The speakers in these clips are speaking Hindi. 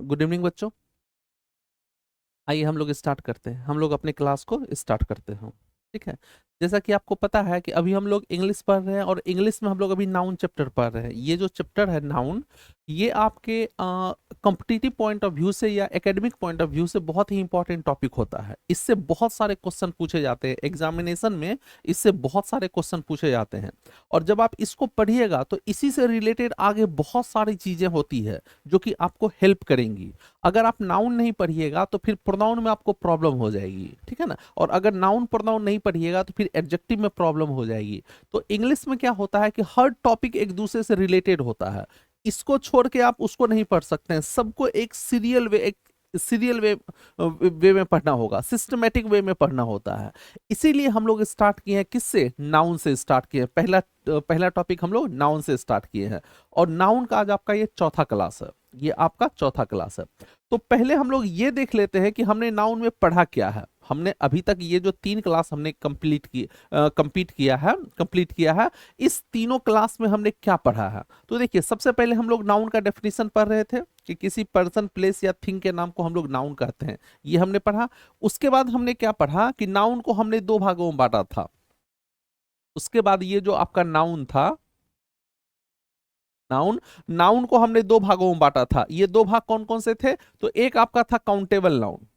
गुड इवनिंग बच्चों। आइए हम लोग स्टार्ट करते हैं, हम लोग अपने क्लास को स्टार्ट करते हैं। ठीक है। जैसा कि आपको पता है कि अभी हम लोग इंग्लिश पढ़ रहे हैं और इंग्लिश में हम लोग अभी नाउन चैप्टर पढ़ रहे हैं। ये जो चैप्टर है नाउन, ये आपके कॉम्पिटिटिव पॉइंट ऑफ व्यू से या एकेडमिक पॉइंट ऑफ व्यू से बहुत ही इंपॉर्टेंट टॉपिक होता है। इससे बहुत सारे क्वेश्चन पूछे जाते हैं एग्जामिनेशन में। इससे बहुत सारे क्वेश्चन पूछे जाते हैं। और जब आप इसको पढ़िएगा तो इसी से रिलेटेड आगे बहुत सारी चीजें होती है जो कि आपको हेल्प करेंगी। अगर आप नाउन नहीं पढ़िएगा तो फिर प्रोनाउन में आपको प्रॉब्लम हो जाएगी, ठीक है ना। और अगर नाउन प्रोनाउन नहीं पढ़िएगा तो फिर एडजेक्टिव में प्रॉब्लम हो जाएगी। तो इंग्लिश में क्या होता है कि हर टॉपिक एक दूसरे से रिलेटेड होता है। इसको छोड़ के आप उसको नहीं पढ़ सकते हैं, सबको एक सीरियल वे में पढ़ना होगा, सिस्टमेटिक वे में पढ़ना होता है। इसीलिए हम लोग स्टार्ट किए हैं किससे, नाउन से स्टार्ट किए हैं। पहला टॉपिक हम लोग नाउन से स्टार्ट किए हैं। और नाउन का आज आपका ये चौथा क्लास है। ये आपका चौथा क्लास है। तो पहले हम लोग ये देख लेते हैं कि हमने नाउन में पढ़ा क्या है। हमने अभी तक ये जो 3 क्लास हमने कंप्लीट किया है, इस तीनों क्लास में हमने क्या पढ़ा है। तो देखिए, सबसे पहले हम लोग नाउन का डेफिनेशन पढ़ रहे थे कि किसी पर्सन प्लेस या थिंग के नाम को हम लोग नाउन कहते हैं। ये हमने पढ़ा। उसके बाद हमने क्या पढ़ा कि नाउन को हमने 2 भागों में बांटा था। उसके बाद ये जो आपका नाउन था, नाउन नाउन को हमने 2 भागों में बांटा था। ये 2 भाग कौन कौन से थे? तो एक आपका था काउंटेबल नाउन।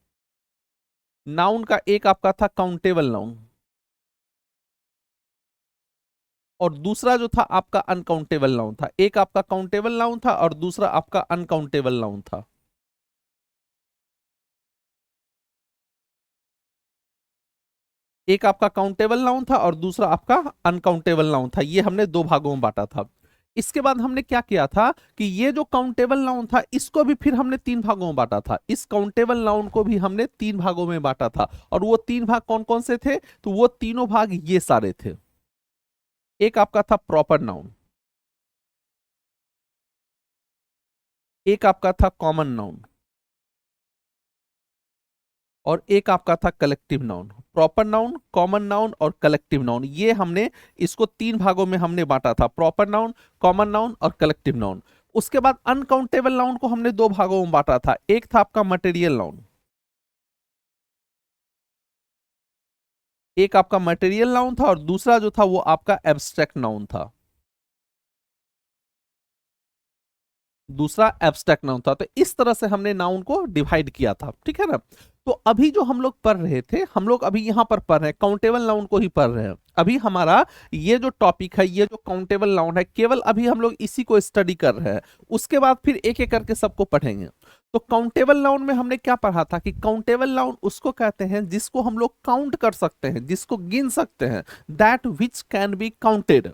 नाउन का एक आपका था काउंटेबल नाउन, और दूसरा जो था आपका अनकाउंटेबल नाउन था। एक आपका काउंटेबल नाउन था और दूसरा आपका अनकाउंटेबल नाउन था। एक आपका काउंटेबल नाउन था और दूसरा आपका अनकाउंटेबल नाउन था। ये हमने 2 भागों में बांटा था। इसके बाद हमने क्या किया था कि ये जो काउंटेबल नाउन था इसको भी फिर हमने 3 भागों में बांटा था। इस काउंटेबल नाउन को भी हमने 3 भागों में बांटा था। और वो 3 भाग कौन कौन से थे? तो वो तीनों भाग ये सारे थे। एक आपका था प्रॉपर नाउन, एक आपका था कॉमन नाउन, और एक आपका था collective noun. Proper noun, common noun और कलेक्टिव नाउन, ये हमने इसको 3 भागों में हमने बांटा था। प्रॉपर नाउन, कॉमन नाउन और कलेक्टिव नाउन। उसके बाद अनकाउंटेबल नाउन को हमने 2 भागों में बांटा था। एक था आपका मटेरियल नाउन, एक आपका मटेरियल नाउन था और दूसरा जो था वो आपका एब्स्ट्रैक्ट नाउन था। दूसरा एब्स्ट्रैक्ट नाउन था। तो इस तरह से हमने नाउन को डिवाइड किया था, ठीक है ना। तो अभी जो हम लोग पढ़ रहे थे, हम लोग अभी यहां पर पढ़ रहे हैं काउंटेबल नाउन को ही पढ़ रहे हैं। अभी हमारा ये जो टॉपिक है, ये जो काउंटेबल नाउन है, केवल अभी हम लोग इसी को स्टडी कर रहे हैं। उसके बाद फिर एक एक करके सबको पढ़ेंगे। तो काउंटेबल नाउन में हमने क्या पढ़ा था कि काउंटेबल नाउन उसको कहते हैं जिसको हम लोग काउंट कर सकते हैं, जिसको गिन सकते हैं। That which can be counted.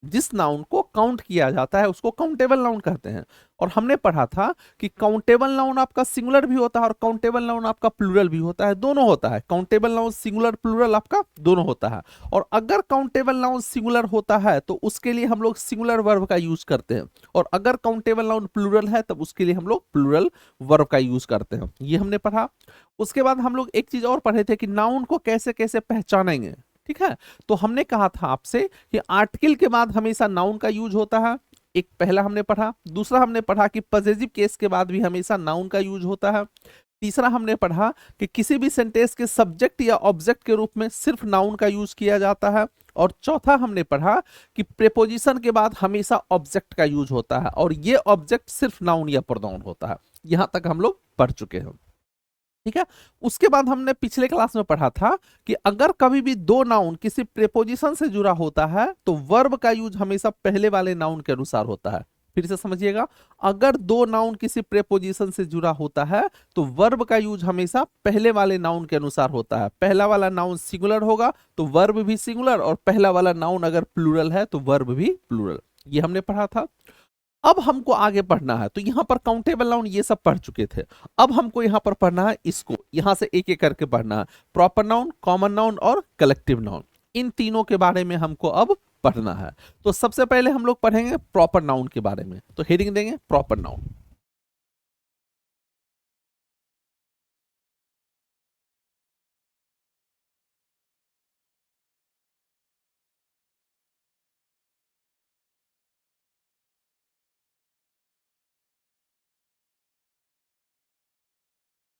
जिस नाउन को काउंट किया जाता है उसको काउंटेबल नाउन कहते हैं। और हमने पढ़ा था कि काउंटेबल नाउन आपका सिंगुलर भी होता है और काउंटेबल नाउन आपका प्लूरल भी होता है, दोनों होता है। काउंटेबल नाउन सिंगुलर प्लूरल आपका दोनों होता है। और अगर काउंटेबल नाउन सिंगुलर होता है तो उसके लिए हम लोग सिंगुलर वर्ब का यूज करते हैं। और अगर काउंटेबल नाउन प्लूरल है तब उसके लिए हम लोग प्लूरल वर्ब का यूज करते हैं। ये हमने पढ़ा। उसके बाद हम लोग एक चीज और पढ़े थे कि नाउन को कैसे कैसे पहचानेंगे, ठीक है। तो हमने कहा था आपसे कि आर्टिकल के बाद हमेशा नाउन का यूज होता है। एक पहला हमने पढ़ा। दूसरा हमने पढ़ा कि पॉसेसिव केस के बाद भी हमेशा नाउन का यूज होता है। तीसरा हमने पढ़ा कि किसी भी सेंटेंस के सब्जेक्ट या ऑब्जेक्ट के रूप में सिर्फ नाउन का यूज किया जाता है। और चौथा हमने पढ़ा कि प्रेपोजिशन के बाद हमेशा ऑब्जेक्ट का यूज होता है और ये ऑब्जेक्ट सिर्फ नाउन या प्रोनाउन होता है। यहां तक हम लोग पढ़ चुके हैं, ठीक है। उसके बाद हमने पिछले क्लास में पढ़ा था कि अगर कभी भी दो नाउन किसी प्रेपोजिशन से जुड़ा होता है तो वर्ब का यूज हमेशा पहले वाले नाउन के अनुसार होता है। फिर से समझिएगा, अगर दो नाउन किसी प्रेपोजिशन से जुड़ा होता है तो वर्ब का यूज हमेशा पहले वाले नाउन के अनुसार होता है। पहला वाला नाउन सिंगुलर होगा तो वर्ब भी सिंगुलर, और पहला वाला नाउन अगर प्लूरल है तो वर्ब भी प्लूरल। ये हमने पढ़ा था। अब हमको आगे पढ़ना है। तो यहां पर काउंटेबल नाउन ये सब पढ़ चुके थे। अब हमको यहां पर पढ़ना है, इसको यहां से एक एक करके पढ़ना है। प्रॉपर नाउन, कॉमन नाउन और कलेक्टिव नाउन, इन तीनों के बारे में हमको अब पढ़ना है। तो सबसे पहले हम लोग पढ़ेंगे प्रॉपर नाउन के बारे में। तो हेडिंग देंगे प्रॉपर नाउन।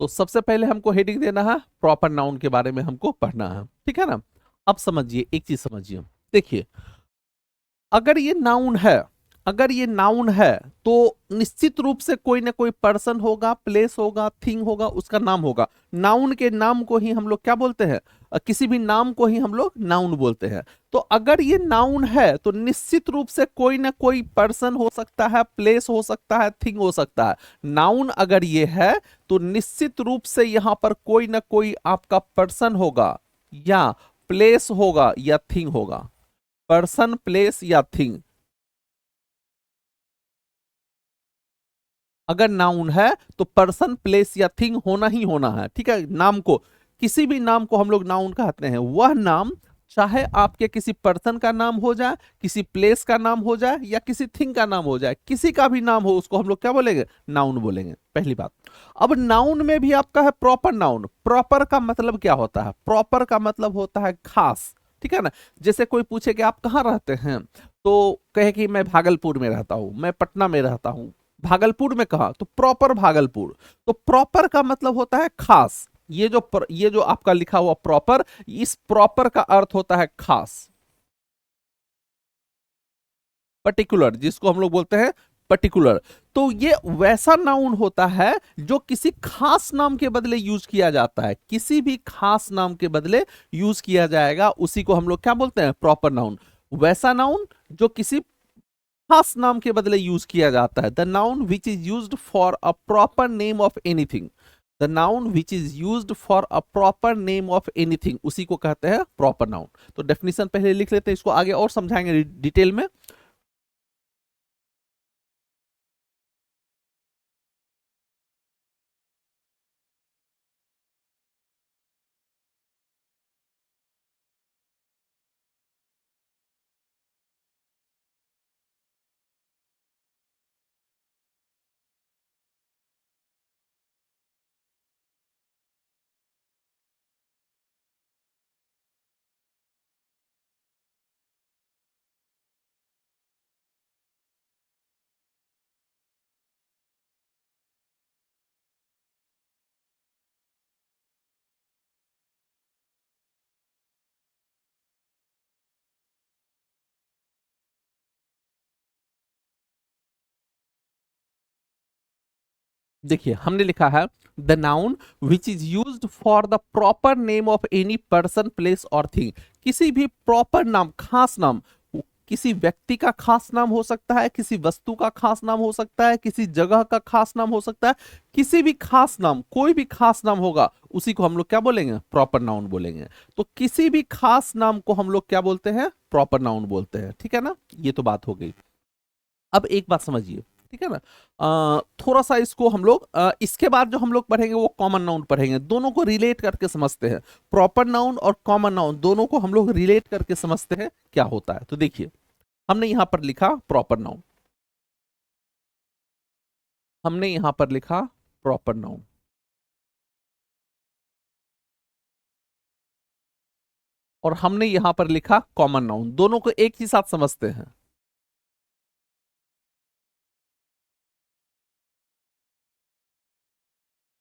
तो सबसे पहले हमको हेडिंग देना है, प्रॉपर नाउन के बारे में हमको पढ़ना है, ठीक है ना। अब समझिए, एक चीज समझिए, देखिए, अगर ये नाउन है, अगर ये नाउन है तो निश्चित रूप से कोई ना कोई पर्सन होगा, प्लेस होगा, थिंग होगा, उसका नाम होगा। नाउन के नाम को ही हम लोग क्या बोलते हैं, किसी भी नाम को ही हम लोग नाउन बोलते हैं। तो अगर ये नाउन है तो निश्चित रूप से कोई ना कोई पर्सन हो सकता है, प्लेस हो सकता है, थिंग हो सकता है। नाउन अगर ये है तो निश्चित रूप से यहां पर कोई ना कोई आपका पर्सन होगा, या प्लेस होगा, या थिंग होगा। पर्सन, प्लेस या थिंग, अगर नाउन है तो पर्सन, प्लेस या थिंग होना ही होना है, ठीक है। नाम को, किसी भी नाम को हम लोग नाउन कहते हैं। वह नाम चाहे आपके किसी पर्सन का नाम हो जाए, किसी प्लेस का नाम हो जाए, या किसी थिंग का नाम हो जाए, किसी का भी नाम हो, उसको हम लोग क्या बोलेंगे, नाउन बोलेंगे, पहली बात। अब नाउन में भी आपका है प्रॉपर नाउन। प्रॉपर का मतलब क्या होता है, प्रॉपर का मतलब होता है खास, ठीक है ना। जैसे कोई पूछे कि आप कहाँ रहते हैं, तो कहे कि मैं भागलपुर में रहता हूं, मैं पटना में रहता हूं। भागलपुर में कहा तो प्रॉपर भागलपुर। तो प्रॉपर का मतलब होता है खास। ये जो आपका लिखा हुआ प्रॉपर, इस प्रॉपर का अर्थ होता है खास, पर्टिकुलर, जिसको हम लोग बोलते हैं पर्टिकुलर। तो ये वैसा नाउन होता है जो किसी खास नाम के बदले यूज किया जाता है। किसी भी खास नाम के बदले यूज किया जाएगा, उसी को हम लोग क्या बोलते हैं, प्रॉपर नाउन। वैसा नाउन जो किसी खास नाम के बदले यूज किया जाता है। The noun which is used for a proper name of anything, the noun which is used for a proper name of anything, उसी को कहते हैं प्रॉपर नाउन। तो डेफिनेशन पहले लिख लेते हैं, इसको आगे और समझाएंगे डिटेल में। देखिए, हमने लिखा है the noun which is used for the proper name of any person, place और थिंग। किसी भी प्रॉपर नाम, खास नाम, किसी व्यक्ति का खास नाम हो सकता है, किसी वस्तु का खास नाम हो सकता है, किसी जगह का खास नाम हो सकता है। किसी भी खास नाम, कोई भी खास नाम होगा, उसी को हम लोग क्या बोलेंगे, प्रॉपर नाउन बोलेंगे। तो किसी भी खास नाम को हम लोग क्या बोलते हैं, प्रॉपर नाउन बोलते हैं, ठीक है ना। ये तो बात हो गई। अब एक बात समझिए, ठीक है ना। थोड़ा सा इसको हम लोग इसके बाद जो हम लोग पढ़ेंगे वो कॉमन नाउन पढ़ेंगे। दोनों को रिलेट करके समझते हैं, प्रॉपर नाउन और कॉमन नाउन दोनों को हम लोग रिलेट करके समझते हैं क्या होता है। तो देखिए, हमने यहां पर लिखा प्रॉपर नाउन, हमने यहां पर लिखा प्रॉपर नाउन, और हमने यहां पर लिखा कॉमन नाउन। दोनों को एक ही साथ समझते हैं।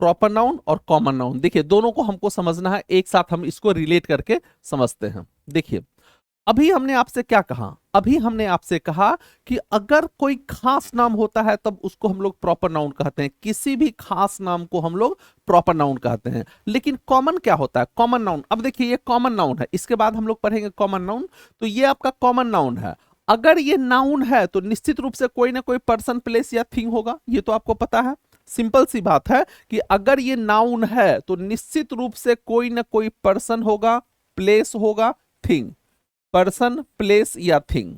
प्रॉपर नाउन और कॉमन नाउन, देखिए दोनों को हमको समझना है, एक साथ हम इसको रिलेट करके समझते हैं। देखिए, अभी हमने आपसे क्या कहा, अभी हमने आपसे कहा कि अगर कोई खास नाम होता है तब उसको हम लोग प्रॉपर नाउन कहते हैं। किसी भी खास नाम को हम लोग प्रॉपर नाउन कहते हैं। लेकिन कॉमन क्या होता है, कॉमन नाउन। अब देखिए, ये कॉमन नाउन है, इसके बाद हम लोग पढ़ेंगे कॉमन नाउन। तो ये आपका कॉमन नाउन है। अगर ये नाउन है तो निश्चित रूप से कोई ना कोई पर्सन, प्लेस या थिंग होगा, ये तो आपको पता है। सिंपल सी बात है कि अगर ये नाउन है तो निश्चित रूप से कोई ना कोई पर्सन होगा, प्लेस होगा, थिंग। पर्सन, प्लेस या थिंग।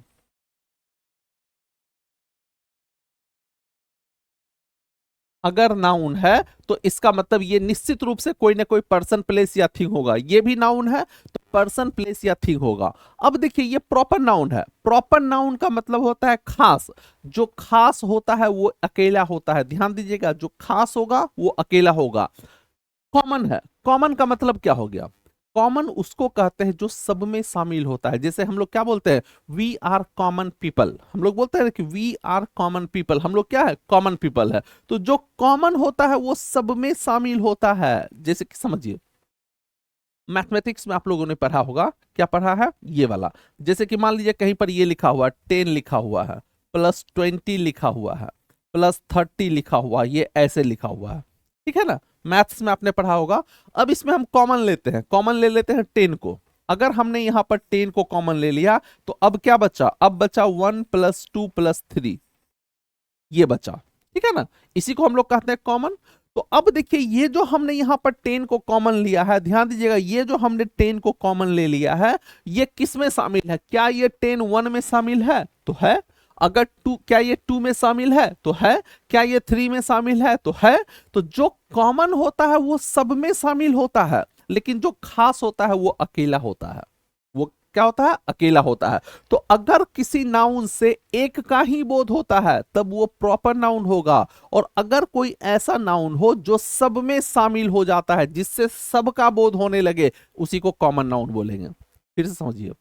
अगर नाउन है तो इसका मतलब ये निश्चित रूप से कोई ना कोई पर्सन, प्लेस या थिंग होगा। ये भी नाउन है तो पर्सन, प्लेस या थिंग होगा। अब देखिए, ये प्रॉपर नाउन है। प्रॉपर नाउन का मतलब होता है खास। जो खास होता है वो अकेला होता है, ध्यान दीजिएगा, जो खास होगा वो अकेला होगा। कॉमन है, कॉमन का मतलब क्या हो गया, कॉमन उसको कहते हैं जो सब में शामिल होता है। जैसे हम लोग क्या बोलते हैं, वी आर कॉमन पीपल, हम लोग बोलते हैं कि वी आर कॉमन पीपल, हम लोग क्या है, कॉमन पीपल है। तो जो कॉमन होता है वो सब में शामिल होता है। जैसे कि समझिए, मैथमेटिक्स में आप लोगों ने पढ़ा होगा, क्या पढ़ा है, ये वाला। जैसे कि मान लीजिए कहीं पर ये लिखा हुआ 10 लिखा हुआ है, +20 लिखा हुआ है, +30 लिखा हुआ है, ये ऐसे लिखा हुआ है, ठीक है ना, मैथ्स में आपने पढ़ा होगा। अब इसमें हम कॉमन लेते हैं, कॉमन ले लेते हैं 10 को। अगर हमने यहां पर 10 को कॉमन ले लिया तो अब क्या बचा, अब बचा 1 + 2 + 3, ये बचा, ठीक है ना, इसी को हम लोग कहते हैं कॉमन। तो अब देखिए ये जो हमने यहां पर 10 को कॉमन लिया है, ध्यान दीजिएगा, ये जो हमने 10 को कॉमन ले लिया है, ये किस में शामिल है, क्या ये 10 1 में शामिल है, तो है। अगर 2, क्या ये 2 में शामिल है, तो है। क्या ये 3 में शामिल है, तो है। तो जो कॉमन होता है वो सब में शामिल होता है, लेकिन जो खास होता है वो अकेला होता है। वो क्या होता है, अकेला होता है। तो अगर किसी नाउन से एक का ही बोध होता है तब वो प्रॉपर नाउन होगा, और अगर कोई ऐसा नाउन हो जो सब में शामिल हो जाता है, जिससे सबका बोध होने लगे, उसी को कॉमन नाउन बोलेंगे। फिर से समझिए,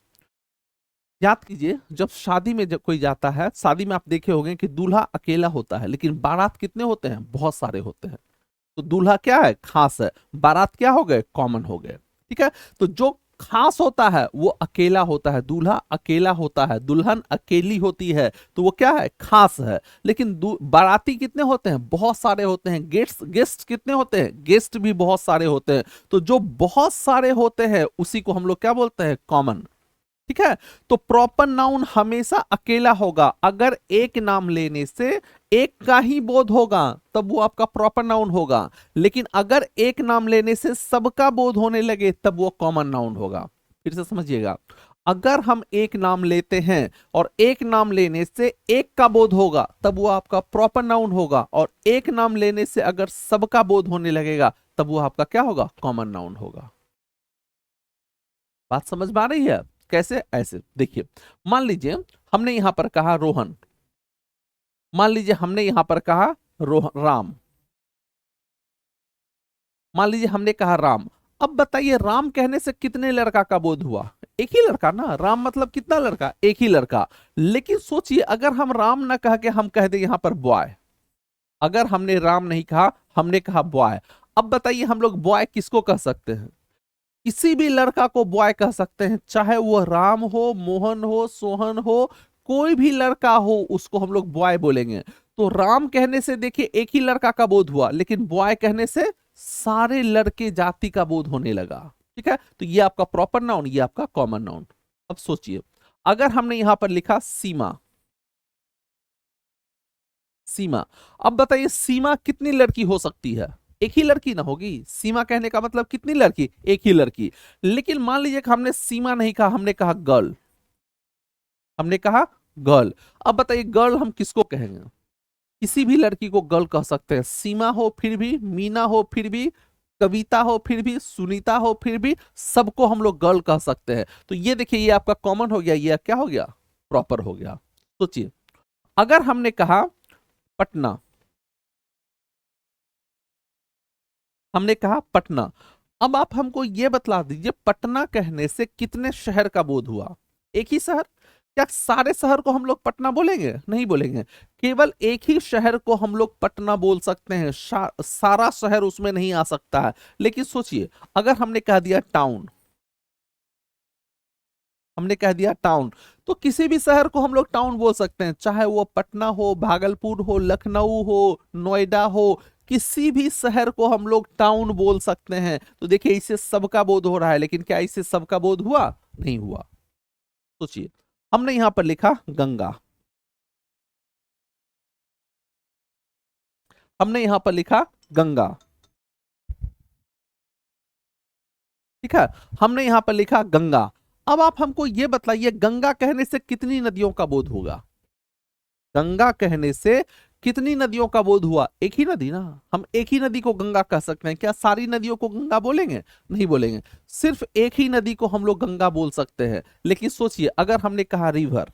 याद कीजिए, जब शादी में जब कोई जाता है, शादी में आप देखे होंगे कि दूल्हा अकेला होता है, लेकिन बारात कितने होते हैं, बहुत सारे होते हैं। तो दूल्हा क्या है, खास है, बारात क्या हो गए, कॉमन हो गए, ठीक है। तो जो खास होता है वो अकेला होता है, दूल्हा अकेला होता है, दुल्हन अकेली होती है, तो वो क्या है, खास है। लेकिन बाराती कितने होते हैं, बहुत सारे होते हैं। गेस्ट गेस्ट कितने होते हैं, गेस्ट भी बहुत सारे होते हैं। तो जो बहुत सारे होते हैं उसी को हम लोग क्या बोलते हैं, कॉमन, ठीक है। तो प्रॉपर नाउन हमेशा अकेला होगा। अगर एक नाम लेने से एक का ही बोध होगा तब वो आपका प्रॉपर नाउन होगा, लेकिन अगर एक नाम लेने से सबका बोध होने लगे तब वो कॉमन नाउन होगा। फिर से समझिएगा, अगर हम एक नाम लेते हैं और एक नाम लेने से एक का बोध होगा तब वो आपका प्रॉपर नाउन होगा, और एक नाम लेने से अगर सबका बोध होने लगेगा तब वो आपका क्या होगा, कॉमन नाउन होगा। बात समझ में आ रही है, कैसे, ऐसे देखिए, मान लीजिए हमने यहां पर कहा रोहन, मान लीजिए हमने यहां पर कहा राम, मान लीजिए हमने कहा राम। अब बताइए, राम कहने से कितने लड़का का बोध हुआ, एक ही लड़का ना, राम मतलब कितना लड़का, एक ही लड़का। लेकिन सोचिए, अगर हम राम ना कह के हम कह दे यहां पर बॉय, अगर हमने राम नहीं कहा, हमने कहा बॉय, अब बताइए हम लोग बॉय किसको कह सकते हैं, किसी भी लड़का को बॉय कह सकते हैं, चाहे वो राम हो, मोहन हो, सोहन हो, कोई भी लड़का हो उसको हम लोग बॉय बोलेंगे। तो राम कहने से देखिए एक ही लड़का का बोध हुआ, लेकिन बॉय कहने से सारे लड़के जाति का बोध होने लगा, ठीक है। तो ये आपका प्रॉपर नाउन, ये आपका कॉमन नाउन। अब सोचिए, अगर हमने यहां पर लिखा सीमा, सीमा, अब बताइए सीमा कितनी लड़की हो सकती है, एक ही लड़की ना होगी, सीमा कहने का मतलब कितनी लड़की, एक ही लड़की। लेकिन मान लीजिए कि हमने सीमा नहीं कहा, हमने कहा गर्ल, हमने कहा गर्ल। अब बताइए गर्ल हम किसको कहेंगे, किसी भी लड़की को गर्ल कह सकते हैं, सीमा हो फिर भी, मीना हो फिर भी, कविता हो फिर भी, सुनीता हो फिर भी, सबको हम लोग गर्ल कह सकते हैं। तो ये देखिए, ये आपका कॉमन हो गया, ये क्या हो गया, प्रॉपर हो गया। सोचिए, अगर हमने कहा पटना, हमने कहा पटना, अब आप हमको ये बतला दीजिए, पटना कहने से कितने शहर का बोध हुआ, एक ही शहर, क्या सारे शहर को हम लोग पटना बोलेंगे, नहीं बोलेंगे। केवल एक ही शहर को हम लोग पटना बोल सकते हैं, सारा शहर उसमें नहीं आ सकता है। लेकिन सोचिए, अगर हमने कह दिया टाउन, हमने कह दिया टाउन, तो किसी भी शहर को हम लोग टाउन बोल सकते हैं, चाहे वो पटना हो, भागलपुर हो, लखनऊ हो, नोएडा हो, किसी भी शहर को हम लोग टाउन बोल सकते हैं। तो देखिए, इससे सबका बोध हो रहा है, लेकिन क्या इससे सबका बोध हुआ, नहीं हुआ। सोचिए, हमने यहां पर लिखा गंगा, हमने यहां पर लिखा गंगा, ठीक है, हमने यहां पर लिखा गंगा। अब आप हमको ये बताइए, गंगा कहने से कितनी नदियों का बोध होगा, गंगा कहने से कितनी नदियों का बोध हुआ, एक ही नदी ना, हम एक ही नदी को गंगा कह सकते हैं, क्या सारी नदियों को गंगा बोलेंगे, नहीं बोलेंगे, सिर्फ एक ही नदी को हम लोग गंगा बोल सकते हैं। लेकिन सोचिए, अगर हमने कहा रिवर,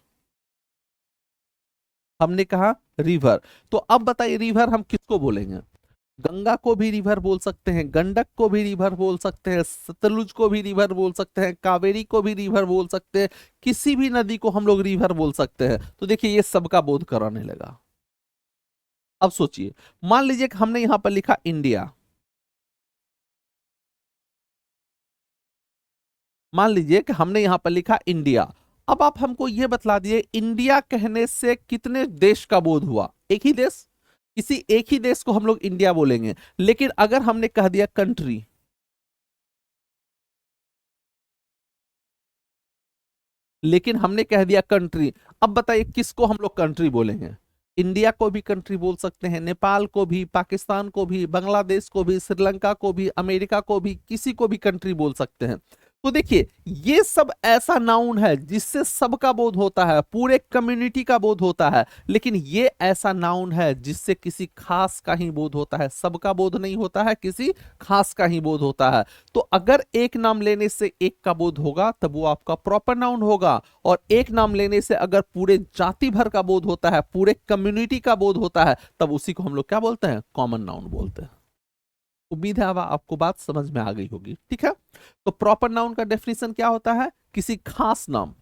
हमने कहा रिवर, तो अब बताइए रिवर हम किसको बोलेंगे, गंगा को भी रिवर बोल सकते हैं, गंडक को भी रिवर बोल सकते हैं, सतलुज को भी रिवर बोल सकते हैं, कावेरी को भी रिवर बोल सकते हैं, किसी भी नदी को हम लोग रिवर बोल सकते हैं। तो देखिए ये सबका बोध कराने लगा। अब सोचिए, मान लीजिए कि हमने यहां पर लिखा इंडिया, मान लीजिए कि हमने यहां पर लिखा इंडिया। अब आप हमको यह बतला दिए इंडिया कहने से कितने देश का बोध हुआ? एक ही देश, किसी एक ही देश को हम लोग इंडिया बोलेंगे। लेकिन अगर हमने कह दिया कंट्री, लेकिन हमने कह दिया कंट्री, अब बताइए किसको हम लोग कंट्री बोलेंगे? इंडिया को भी कंट्री बोल सकते हैं, नेपाल को भी, पाकिस्तान को भी, बांग्लादेश को भी, श्रीलंका को भी, अमेरिका को भी, किसी को भी कंट्री बोल सकते हैं। तो देखिए ये सब ऐसा नाउन है जिससे सबका बोध होता है, पूरे कम्युनिटी का बोध होता है। लेकिन ये ऐसा नाउन है जिससे किसी खास का ही बोध होता है, सबका बोध नहीं होता है, किसी खास का ही बोध होता है। तो अगर एक नाम लेने से एक का बोध होगा तब वो आपका प्रॉपर नाउन होगा, और एक नाम लेने से अगर पूरे जाति भर का बोध होता है, पूरे कम्युनिटी का बोध होता है, तब उसी को हम लोग क्या बोलते हैं? कॉमन नाउन बोलते हैं। उम्मीद है अब आपको बात समझ में आ गई होगी। ठीक है, तो प्रॉपर नाउन का डेफिनेशन क्या होता है? किसी खास नाम,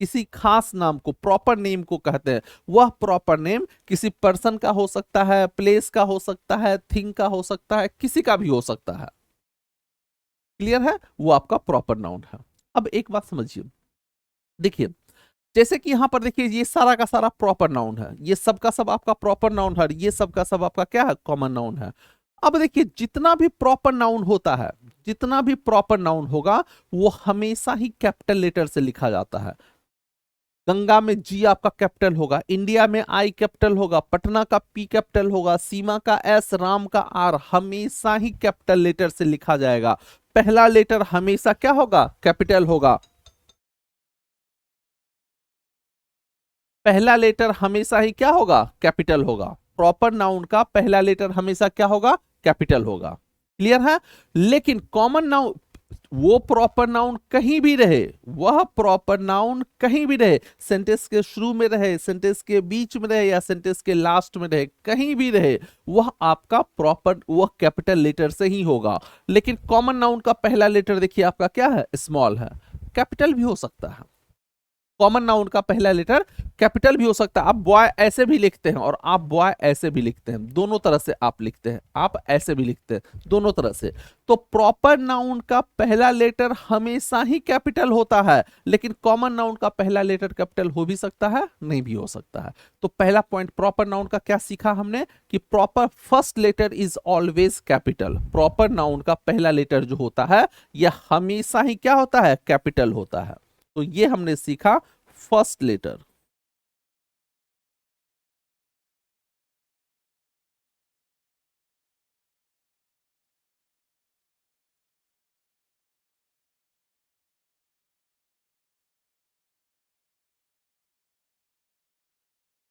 किसी खास नाम को प्रॉपर नेम को कहते हैं। वह प्रॉपर नेम किसी पर्सन का हो सकता है, प्लेस का हो सकता है, थिंग का हो सकता है, किसी का भी हो सकता है। क्लियर है? वो आपका प्रॉपर नाउन है। अब एक बात समझिए, देखिए जैसे कि यहां पर देखिए ये सारा का सारा प्रॉपर नाउन है, ये सब का सब आपका प्रॉपर नाउन है, ये सब का सब आपका क्या है? कॉमन नाउन है। अब देखिए जितना भी प्रॉपर नाउन होता है, जितना भी प्रॉपर नाउन होगा वो हमेशा ही कैपिटल लेटर से लिखा जाता है। गंगा में जी आपका कैपिटल होगा, इंडिया में आई कैपिटल होगा, पटना का पी कैपिटल होगा, सीमा का एस, राम का आर, हमेशा ही कैपिटल लेटर से लिखा जाएगा। पहला लेटर हमेशा क्या होगा? कैपिटल होगा। पहला लेटर हमेशा ही क्या होगा? कैपिटल होगा। प्रॉपर नाउन का पहला लेटर हमेशा क्या होगा? कैपिटल होगा। क्लियर है? लेकिन कॉमन नाउन, वो प्रॉपर नाउन कहीं भी रहे, वह प्रॉपर नाउन कहीं भी रहे, सेंटेंस के शुरू में रहे, सेंटेंस के बीच में रहे, या सेंटेंस के लास्ट में रहे, कहीं भी रहे, वह आपका प्रॉपर, वह कैपिटल लेटर से ही होगा। लेकिन कॉमन नाउन का पहला लेटर देखिए आपका क्या है? स्मॉल है। कैपिटल भी हो सकता है, कॉमन नाउन का पहला लेटर कैपिटल भी हो सकता है। आप बॉय ऐसे भी लिखते हैं और आप बॉय ऐसे भी लिखते हैं, दोनों तरह से आप लिखते हैं, आप ऐसे भी लिखते हैं, दोनों तरह से। तो प्रॉपर नाउन का पहला लेटर हमेशा ही कैपिटल होता है, लेकिन कॉमन नाउन का पहला लेटर कैपिटल हो भी सकता है, नहीं भी हो सकता है। तो पहला पॉइंट प्रॉपर नाउन का क्या सीखा हमने? कि proper first letter is always capital. Proper noun का पहला लेटर जो होता है यह हमेशा ही क्या होता है? कैपिटल होता है। तो ये हमने सीखा फर्स्ट लेटर।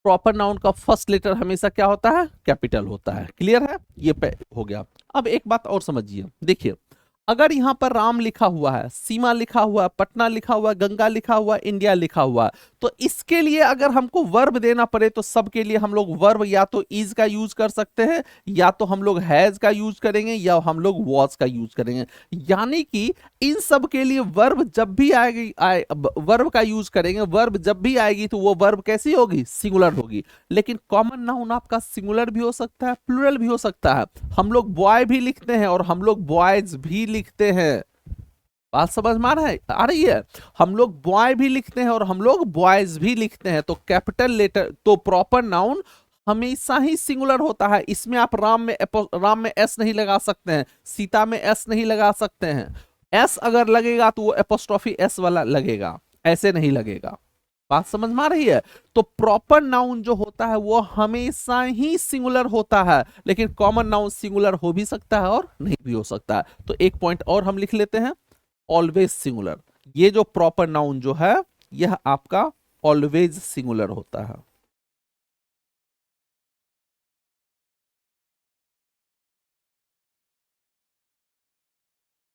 प्रॉपर नाउन का फर्स्ट लेटर हमेशा क्या होता है? कैपिटल होता है। क्लियर है? ये हो गया। अब एक बात और समझिए, देखिए अगर यहां पर राम लिखा हुआ है, सीमा लिखा हुआ है, पटना लिखा हुआ है, गंगा लिखा हुआ है, इंडिया लिखा हुआ है, तो इसके लिए अगर हमको वर्ब देना पड़े तो सबके लिए हम लोग वर्ब या तो इज का यूज कर सकते हैं, या तो हम लोग हैज का यूज करेंगे, या हम लोग वॉज का यूज करेंगे। यानी कि इन सब के लिए वर्ब जब भी आएगी, वर्ब का यूज करेंगे, वर्ब जब भी आएगी तो वो वर्ब कैसी होगी? सिंगुलर होगी। लेकिन कॉमन नाउन आपका सिंगुलर भी हो सकता है, प्लूरल भी हो सकता है। हम लोग बॉय भी लिखते हैं और हम लोग बॉयज भी लिखते हैं। बात समझ में आ रही है? हम लोग बॉय भी लिखते हैं और हम लोग बॉयज भी लिखते हैं। तो कैपिटल लेटर, तो प्रॉपर नाउन हमेशा ही सिंगुलर होता है। इसमें आप राम में एस नहीं लगा सकते हैं, सीता में एस नहीं लगा सकते हैं। एस अगर लगेगा तो वो एपोस्ट्रोफी एस वाला लगेगा, ऐसे नहीं लगेगा। बात समझ में आ रही है? तो प्रॉपर नाउन जो होता है वो हमेशा ही सिंगुलर होता है, लेकिन कॉमन नाउन सिंगुलर हो भी सकता है और नहीं भी हो सकता है। तो एक पॉइंट और हम लिख लेते हैं, ऑलवेज सिंगुलर। ये जो प्रॉपर नाउन जो है यह आपका ऑलवेज सिंगुलर होता है।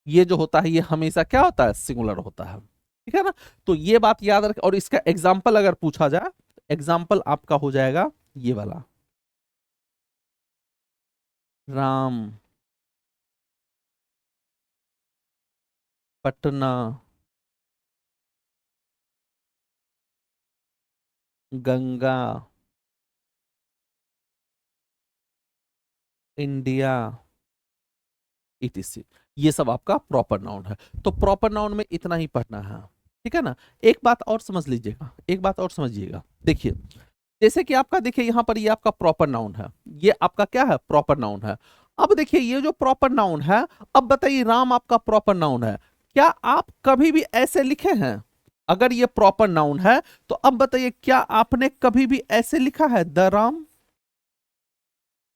ये जो होता है ये हमेशा क्या होता है? सिंगुलर होता है। ठीक है ना? तो ये बात याद रख, और इसका एग्जाम्पल अगर पूछा जाए, एग्जाम्पल आपका हो जाएगा ये वाला। Ram, Patna, Ganga, India, etc। ये सब आपका प्रॉपर नाउन है। तो प्रॉपर नाउन में इतना ही पढ़ना है, ठीक है ना। एक बात और समझ लीजिएगा, एक बात और समझिएगा, देखिए, जैसे कि आपका देखिए यहाँ पर ये आपका प्रॉपर नाउन है, ये आपका क्या है, प्रॉपर नाउन है। अब देखिए ये जो प्रॉपर नाउन है, अब बताइए राम आपका प्रॉपर नाउन है, क्या आप कभी भी ऐसे लिखे हैं? अगर ये प्रॉपर नाउन है तो अब बताइए क्या आपने कभी भी ऐसे लिखा है द राम?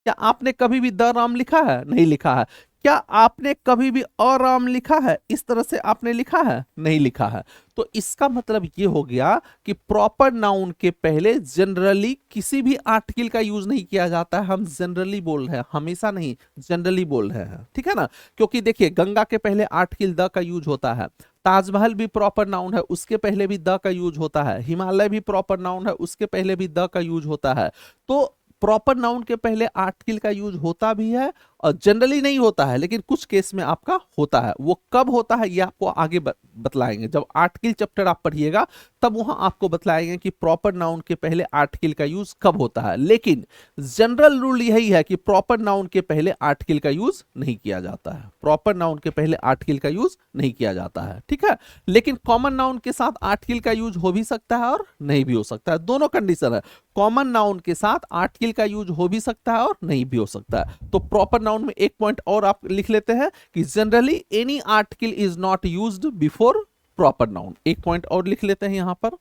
क्या आपने कभी भी द राम लिखा है? नहीं लिखा है। क्या आपने कभी भी अराम लिखा है? इस तरह से आपने लिखा है? नहीं लिखा है। तो इसका मतलब ये हो गया कि प्रॉपर नाउन के पहले जनरली किसी भी आर्टिकल का यूज नहीं किया जाता है। हम जनरली बोल रहे हैं, हमेशा नहीं, जनरली बोल रहे हैं, ठीक है ना। क्योंकि देखिए गंगा के पहले आर्टिकल द का यूज होता है, ताजमहल भी प्रॉपर नाउन है, उसके पहले भी द का यूज होता है, हिमालय भी प्रॉपर नाउन है, उसके पहले भी द का यूज होता है। तो प्रॉपर नाउन के पहले आर्टिकल का यूज होता भी है, और जनरली नहीं होता है, लेकिन कुछ केस में आपका होता है। वो कब होता है ये आपको आगे बतलाएंगे, जब आर्टिकल चैप्टर आप पढ़िएगा तब वहां आपको बतलाएंगे कि प्रॉपर नाउन के पहले आर्टिकल का यूज कब होता है। लेकिन जनरल रूल यही है कि प्रॉपर नाउन के पहले आर्टिकल का यूज नहीं किया जाता है, प्रॉपर नाउन के पहले आर्टिकल का यूज नहीं किया जाता है, ठीक है। लेकिन कॉमन नाउन के साथ आर्टिकल का यूज हो भी सकता है और नहीं भी हो सकता है, दोनों कंडीशन है। कॉमन नाउन के साथ आर्टिकल का यूज हो भी सकता है और नहीं भी हो सकता है। तो प्रॉपर नाउन में एक पॉइंट और आप लिख लेते हैं कि generally any article is not used before proper noun. एक पॉइंट और लिख लेते हैं यहां पर।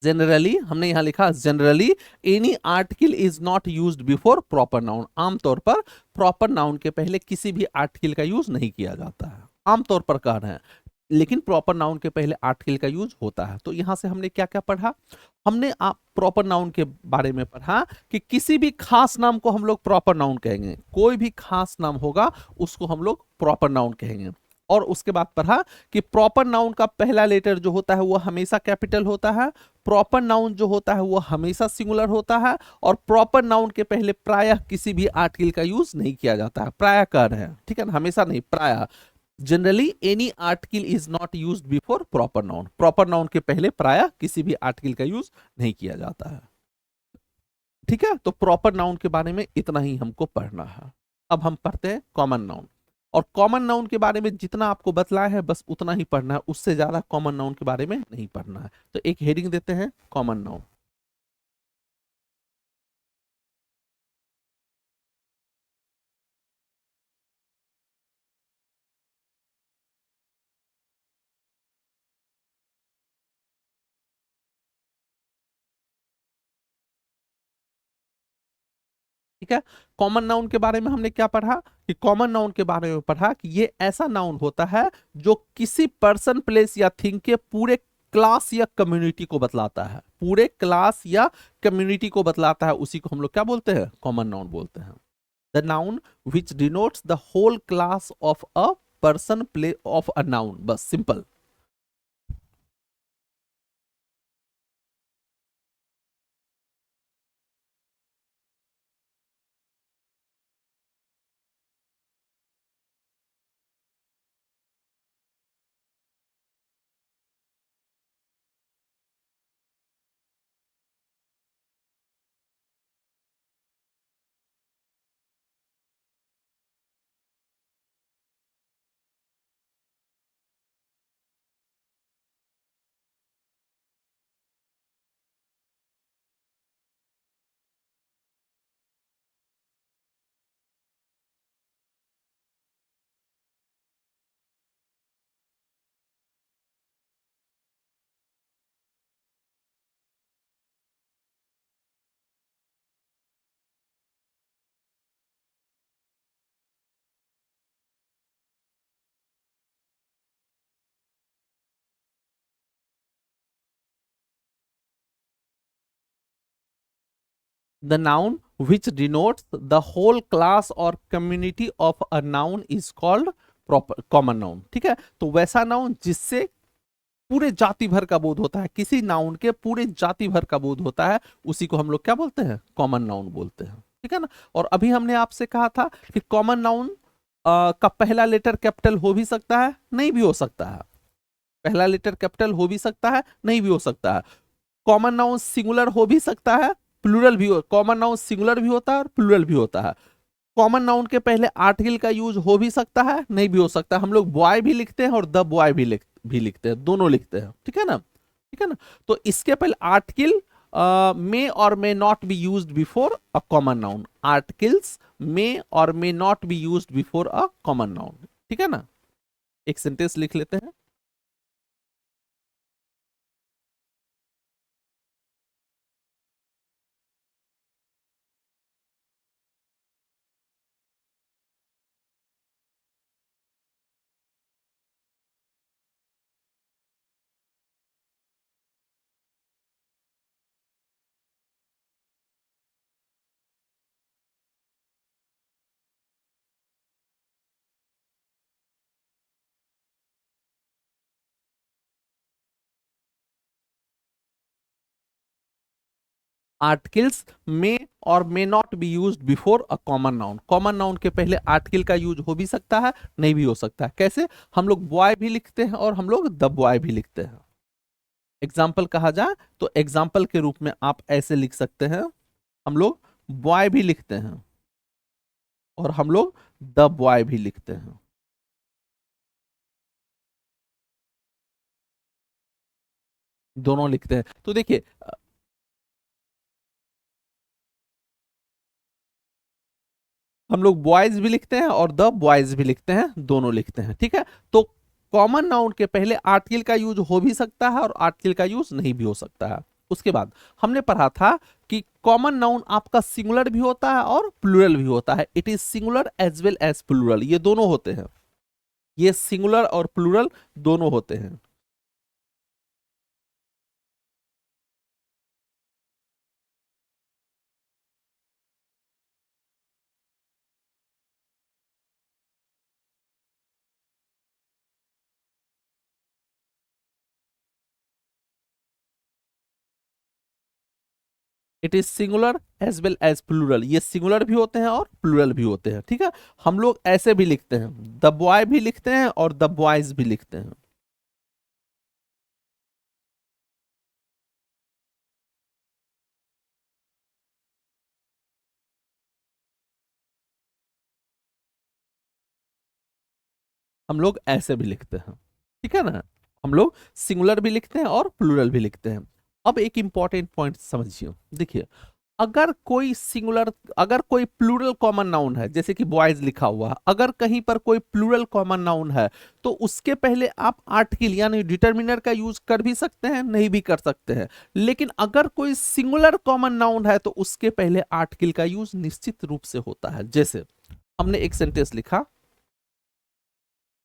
जनरली हमने यहां लिखा, generally any article is not used before proper noun. आमतौर पर प्रॉपर नाउन के पहले किसी भी आर्टिकल का यूज नहीं किया जाता है, आमतौर पर कह रहे हैं। लेकिन प्रॉपर नाउन के पहले आर्टिकल का यूज होता है। तो यहां से हमने क्या क्या पढ़ा? हमने आप प्रॉपर नाउन के बारे में पढ़ा कि किसी भी खास नाम को हम लोग प्रॉपर नाउन कहेंगे, कोई भी खास नाम होगा उसको हम लोग प्रॉपर नाउन कहेंगे। और उसके बाद पढ़ा कि प्रॉपर नाउन का पहला लेटर जो होता है वो हमेशा कैपिटल होता है, प्रॉपर नाउन जो होता है वो हमेशा सिंगुलर होता है, और प्रॉपर नाउन के पहले प्रायः किसी भी आर्टिकल का यूज नहीं किया जाता है। प्रायः कर रहे हैं, ठीक है ना, हमेशा नहीं, प्रायः। Generally any article is not used before proper noun, proper noun के पहले प्रायः किसी भी आर्टिकल का यूज नहीं किया जाता है, ठीक है। तो प्रॉपर नाउन के बारे में इतना ही हमको पढ़ना है। अब हम पढ़ते हैं कॉमन नाउन। और कॉमन नाउन के बारे में जितना आपको बतलाया है बस उतना ही पढ़ना है, उससे ज्यादा कॉमन नाउन के बारे में नहीं पढ़ना है। तो एक हेडिंग देते हैं, कॉमन नाउन। ठीक है। कॉमन नाउन के बारे में हमने क्या पढ़ा? कि कॉमन नाउन के बारे में पढ़ा कि ये ऐसा नाउन होता है जो किसी पर्सन, प्लेस या थिंग के पूरे क्लास या कम्युनिटी को बतलाता है, पूरे क्लास या कम्युनिटी को बतलाता है, उसी को हम लोग क्या बोलते हैं? कॉमन नाउन बोलते हैं। The noun which denotes the whole class of a person, place of a noun, बस simple. The noun which denotes the whole class or community of a noun is called proper common noun. ठीक है, तो वैसा नाउन जिससे पूरे जाति भर का बोध होता है, किसी नाउन के पूरे जाति भर का बोध होता है, उसी को हम लोग क्या बोलते हैं, कॉमन नाउन बोलते हैं। ठीक है ना। और अभी हमने आपसे कहा था कि कॉमन नाउन का पहला लेटर कैपिटल हो भी सकता है, नहीं भी हो सकता है। पहला लेटर कैपिटल हो भी सकता है, नहीं भी हो सकता है। कॉमन नाउन सिंगुलर हो भी सकता है, प्लूरल भी हो, कॉमन नाउन सिंगुलर भी होता है और प्लूरल भी होता है। कॉमन नाउन के पहले आर्टिकल का यूज हो भी सकता है, नहीं भी हो सकता है। हम लोग बॉय भी लिखते हैं और द बॉय भी लिखते हैं, दोनों लिखते हैं। ठीक है ना, ठीक है ना। तो इसके पहले article may or may not be used before a common noun. Articles may or may not be used before a common noun. ठीक है ना। एक सेंटेंस लिख लेते हैं। Articles may or may not be used before a common noun. Common noun के पहले आर्टिकल का यूज हो भी सकता है, नहीं भी हो सकता है। कैसे, हम लोग बॉय भी लिखते हैं और हम लोग द बॉय भी लिखते हैं। एग्जाम्पल कहा जाए तो एग्जाम्पल के रूप में आप ऐसे लिख सकते हैं, हम लोग बॉय भी लिखते हैं और हम लोग द बॉय भी लिखते हैं। दोनों लिखते हैं। तो देखिए, हम लोग बॉयज भी लिखते हैं और द बॉयज भी लिखते हैं, दोनों लिखते हैं। ठीक है, तो कॉमन नाउन के पहले आर्टिकल का यूज हो भी सकता है और आर्टिकल का यूज नहीं भी हो सकता है। उसके बाद हमने पढ़ा था कि कॉमन नाउन आपका सिंगुलर भी होता है और प्लूरल भी होता है। It is singular as well as plural, ये दोनों होते हैं। ये सिंगुलर और प्लूरल दोनों होते हैं। It is singular as well as plural, ये सिंगुलर भी होते हैं और प्लूरल भी होते हैं। ठीक है, हम लोग ऐसे भी लिखते हैं, द बॉय भी लिखते हैं और द बॉयज भी लिखते हैं। हम लोग ऐसे भी लिखते हैं। ठीक है ना, हम लोग सिंगुलर भी लिखते हैं और प्लूरल भी लिखते हैं। अब एक इंपॉर्टेंट पॉइंट समझिए। देखिए, अगर कोई सिंगुलर, अगर कोई प्लूरल कॉमन नाउन है, जैसे कि बॉयज लिखा हुआ है, अगर कहीं पर कोई प्लूरल कॉमन नाउन है तो उसके पहले आप आर्टिकल यानी डिटर्मिनर का यूज कर भी सकते हैं, नहीं भी कर सकते हैं। लेकिन अगर कोई सिंगुलर कॉमन नाउन है तो उसके पहले आर्टिकल का यूज निश्चित रूप से होता है। जैसे हमने एक सेंटेंस लिखा,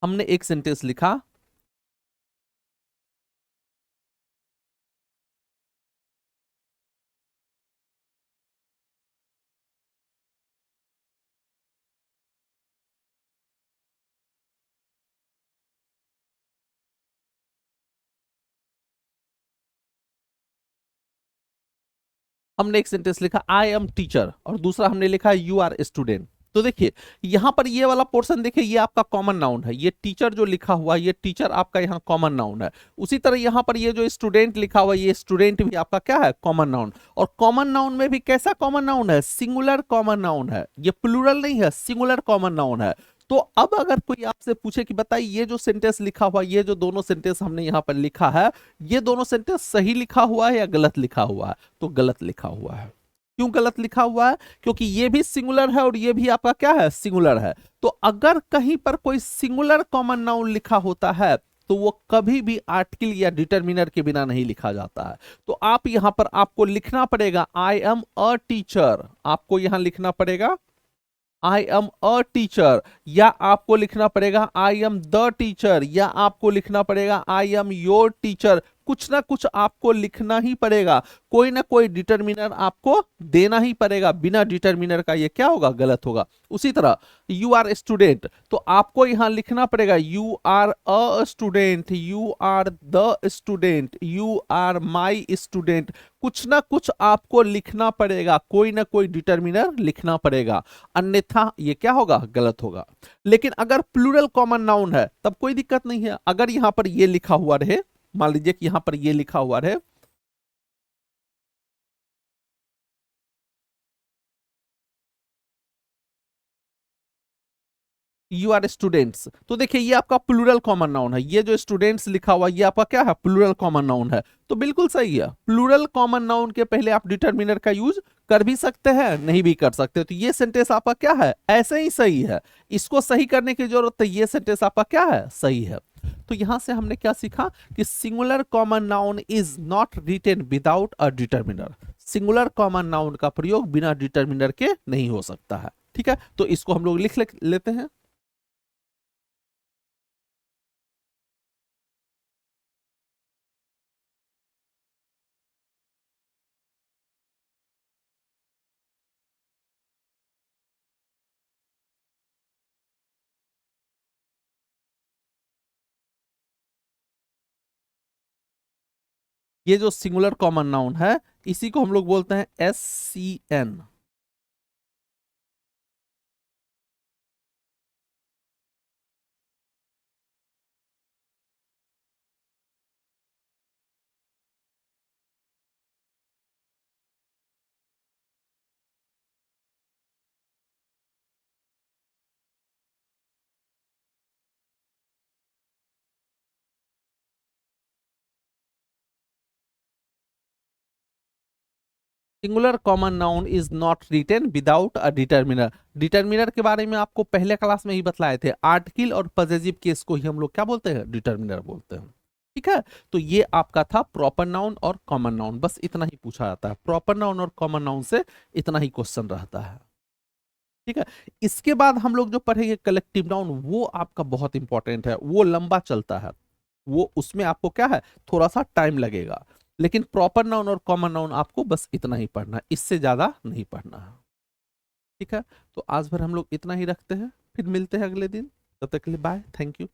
हमने एक सेंटेंस लिखा, हमने एक सेंटेंस लिखा आई एम टीचर और दूसरा हमने लिखा यू आर स्टूडेंट। तो देखिए, यहां पर ये वाला पोर्शन देखिए, ये आपका कॉमन नाउन है। ये टीचर जो लिखा हुआ है, ये टीचर आपका यहाँ कॉमन नाउन है। उसी तरह यहाँ पर ये जो स्टूडेंट लिखा हुआ है, ये स्टूडेंट भी आपका क्या है, कॉमन नाउन। और कॉमन नाउन में भी कैसा कॉमन नाउन है, सिंगुलर कॉमन नाउन है। ये प्लूरल नहीं है, सिंगुलर कॉमन नाउन है। तो अब अगर कोई आपसे पूछे कि बताइए ये जो सेंटेंस लिखा हुआ, ये जो दोनों सेंटेंस हमने यहाँ पर लिखा है, ये दोनों सेंटेंस सही लिखा हुआ है या गलत लिखा हुआ है, तो गलत लिखा हुआ है। क्यों गलत लिखा हुआ है, क्योंकि ये भी सिंगुलर है और ये भी आपका क्या है, सिंगुलर है। तो अगर कहीं पर कोई सिंगुलर कॉमन नाउन लिखा होता है तो वो कभी भी आर्टिकल या डिटर्मिनर के बिना नहीं लिखा जाता है। तो आप यहां पर आपको लिखना पड़ेगा आई एम अ टीचर, आपको यहां लिखना पड़ेगा आई एम अ टीचर, या आपको लिखना पड़ेगा आई एम द टीचर, या आपको लिखना पड़ेगा आई एम योर टीचर। कुछ ना कुछ आपको लिखना ही पड़ेगा, कोई ना कोई डिटर्मिनर आपको देना ही पड़ेगा, बिना डिटर्मिनर का ये क्या होगा, गलत होगा। उसी तरह यू आर स्टूडेंट, तो आपको यहां लिखना पड़ेगा you are a student, you are the student, you are my student, कुछ ना कुछ आपको लिखना पड़ेगा, कोई ना कोई डिटर्मिनर लिखना पड़ेगा, अन्यथा ये क्या होगा, गलत होगा। लेकिन अगर प्लूरल कॉमन नाउन है तब कोई दिक्कत नहीं है। अगर यहां पर ये लिखा हुआ रहे, मान लीजिए कि यहां पर ये लिखा हुआ रहे यू आर स्टूडेंट्स, तो देखिए ये आपका प्लूरल कॉमन नाउन है, ये जो स्टूडेंट्स लिखा हुआ ये आपका क्या है, प्लूरल कॉमन नाउन है। तो बिल्कुल सही है, प्लूरल कॉमन नाउन के पहले आप डिटर्मिनर का यूज कर भी सकते हैं, नहीं भी कर सकते। तो ये सेंटेंस आपका क्या है, ऐसे ही सही है, इसको सही करने की जरूरत है, ये सेंटेंस आपका क्या है, सही है। तो यहां से हमने क्या सीखा कि singular common noun is not written without a determiner, singular common noun का प्रयोग बिना डिटर्मिनर के नहीं हो सकता है। ठीक है, तो इसको हम लोग लिख लेते हैं। ये जो सिंगुलर कॉमन नाउन है इसी को हम लोग बोलते हैं SCN। Singular common noun is not written without a determiner. Determiner के बारे में आपको पहले क्लास में ही बतलाए थे, आर्टिकल और पजेसिव केस को ही हम लोग क्या बोलते हैं, डिटर्मिनर बोलते हैं। ठीक है, तो ये आपका था प्रॉपर नाउन और कॉमन नाउन, बस इतना ही पूछा जाता है, प्रॉपर नाउन और कॉमन नाउन से इतना ही क्वेश्चन रहता है। ठीक है, इसके बाद हम लोग जो पढ़ेंगे कलेक्टिव नाउन, वो आपका बहुत इंपॉर्टेंट है, वो लंबा चलता है, वो उसमें आपको क्या है, थोड़ा सा टाइम लगेगा। लेकिन प्रॉपर नाउन और कॉमन नाउन आपको बस इतना ही पढ़ना है, इससे ज्यादा नहीं पढ़ना है। ठीक है, तो आज भर हम लोग इतना ही रखते हैं, फिर मिलते हैं अगले दिन, तब तक के लिए बाय, थैंक यू।